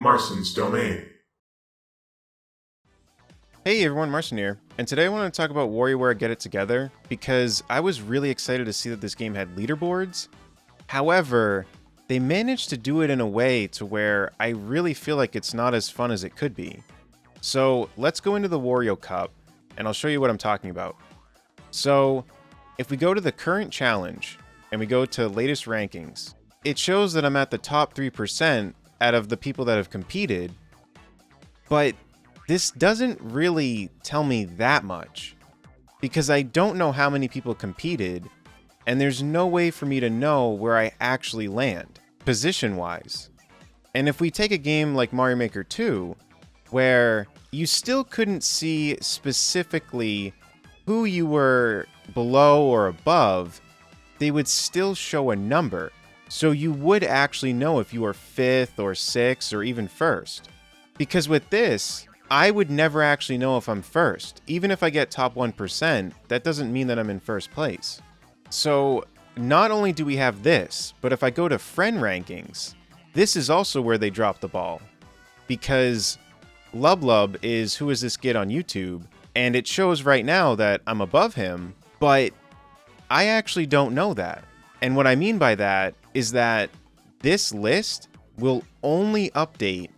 Marston's Domain. Hey everyone, Marson here, and today I want to talk about WarioWare Get It Together because I was really excited to see that this game had leaderboards. However, they managed to do it in a way to where I really feel like it's not as fun as it could be. So let's go into the Wario Cup, and I'll show you what I'm talking about. So if we go to the current challenge, and we go to latest rankings, it shows that I'm at the top 3% out of the people that have competed, but this doesn't really tell me that much, because I don't know how many people competed, and there's no way for me to know where I actually land, position-wise. And if we take a game like Mario Maker 2, where you still couldn't see specifically who you were below or above, they would still show a number, so you would actually know if you were 5th or 6th or even 1st. Because with this, I would never actually know if I'm first. Even if I get top 1%, that doesn't mean that I'm in first place. So not only do we have this, but if I go to friend rankings, this is also where they drop the ball. Because Lublub is Who Is This Kid on YouTube, and it shows right now that I'm above him, but I actually don't know that. And what I mean by that is that this list will only update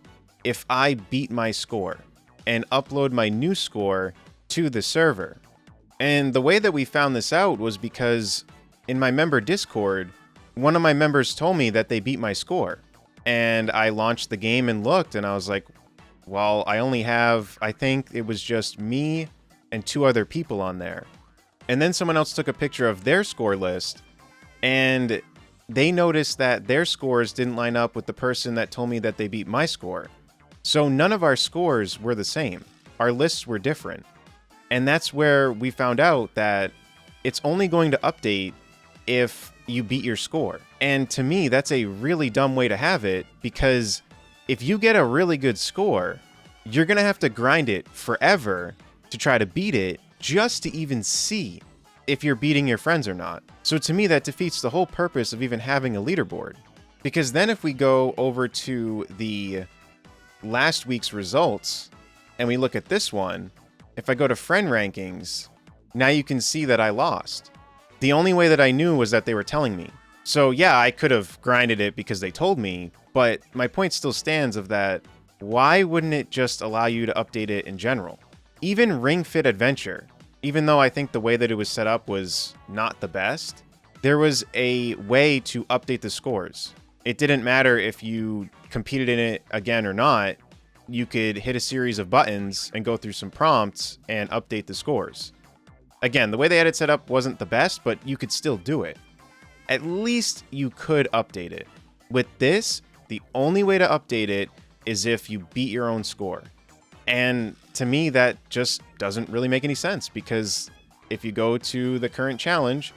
if I beat my score and upload my new score to the server. And the way that we found this out was because in my member Discord, one of my members told me that they beat my score. And I launched the game and looked, and I was like, well, I only have, I think it was just me and 2 other people on there. And then someone else took a picture of their score list, and they noticed that their scores didn't line up with the person that told me that they beat my score. So none of our scores were the same. Our lists were different. And that's where we found out that it's only going to update if you beat your score. And to me, that's a really dumb way to have it, because if you get a really good score, you're going to have to grind it forever to try to beat it just to even see if you're beating your friends or not. So to me, that defeats the whole purpose of even having a leaderboard. Because then if we go over to the last week's results, and we look at this one, if I go to friend rankings, now you can see that I lost. The only way that I knew was that they were telling me. So yeah, I could have grinded it because they told me, but my point still stands of that, why wouldn't it just allow you to update it in general? Even Ring Fit Adventure, even though I think the way that it was set up was not the best, there was a way to update the scores. It didn't matter if you competed in it again or not. You could hit a series of buttons and go through some prompts and update the scores. Again, the way they had it set up wasn't the best, but you could still do it. At least you could update it. With this, the only way to update it is if you beat your own score. And to me, that just doesn't really make any sense, because if you go to the current challenge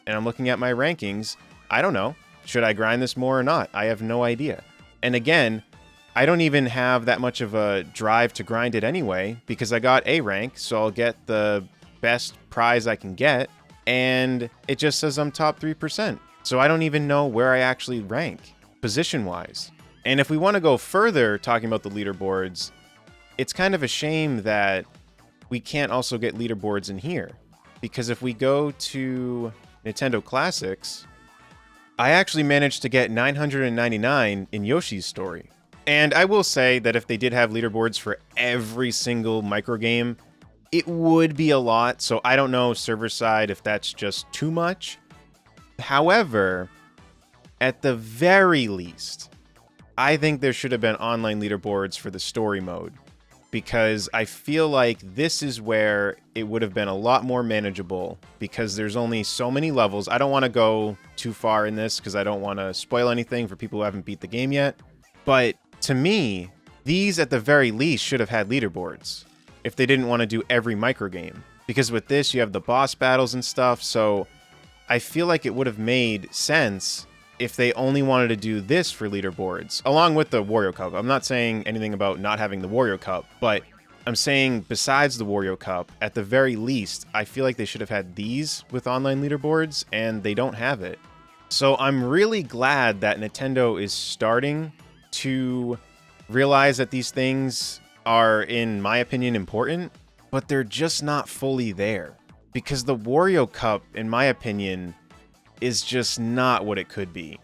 and I'm looking at my rankings, I don't know. Should I grind this more or not? I have no idea. And again, I don't even have that much of a drive to grind it anyway, because I got A rank, so I'll get the best prize I can get, and it just says I'm top 3%. So I don't even know where I actually rank, position-wise. And if we want to go further talking about the leaderboards, it's kind of a shame that we can't also get leaderboards in here. Because if we go to Nintendo Classics, I actually managed to get 999 in Yoshi's Story. And I will say that if they did have leaderboards for every single micro game, it would be a lot. So I don't know server side if that's just too much. However, at the very least, I think there should have been online leaderboards for the story mode, because I feel like this is where it would have been a lot more manageable, because there's only so many levels. I don't want to go too far in this because I don't want to spoil anything for people who haven't beat the game yet. But to me, these at the very least should have had leaderboards if they didn't want to do every micro game. Because with this, you have the boss battles and stuff, so I feel like it would have made sense if they only wanted to do this for leaderboards, along with the Wario Cup. I'm not saying anything about not having the Wario Cup, but I'm saying besides the Wario Cup, at the very least, I feel like they should have had these with online leaderboards, and they don't have it. So I'm really glad that Nintendo is starting to realize that these things are, in my opinion, important, but they're just not fully there. Because the Wario Cup, in my opinion, is just not what it could be.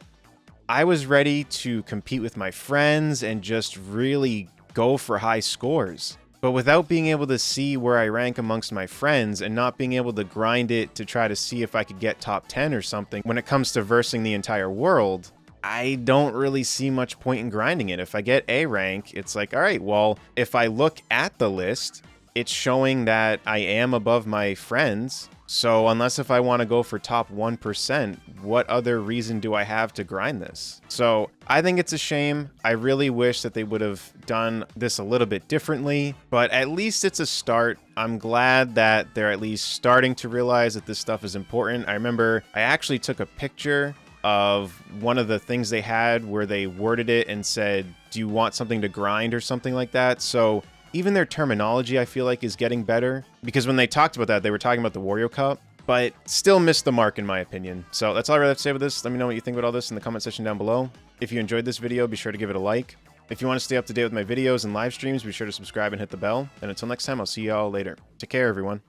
I was ready to compete with my friends and just really go for high scores. But without being able to see where I rank amongst my friends and not being able to grind it to try to see if I could get top 10 or something when it comes to versing the entire world, I don't really see much point in grinding it. If I get A rank, it's like, all right, well, if I look at the list, it's showing that I am above my friends. So unless if I want to go for top 1%, what other reason do I have to grind this? So I think it's a shame. I really wish that they would have done this a little bit differently, but at least it's a start. I'm glad that they're at least starting to realize that this stuff is important. I remember I actually took a picture of one of the things they had where they worded it and said, do you want something to grind or something like that? So even their terminology, I feel like, is getting better. Because when they talked about that, they were talking about the Wario Cup, but still missed the mark, in my opinion. So that's all I really have to say with this. Let me know what you think about all this in the comment section down below. If you enjoyed this video, be sure to give it a like. If you want to stay up to date with my videos and live streams, be sure to subscribe and hit the bell. And until next time, I'll see you all later. Take care, everyone.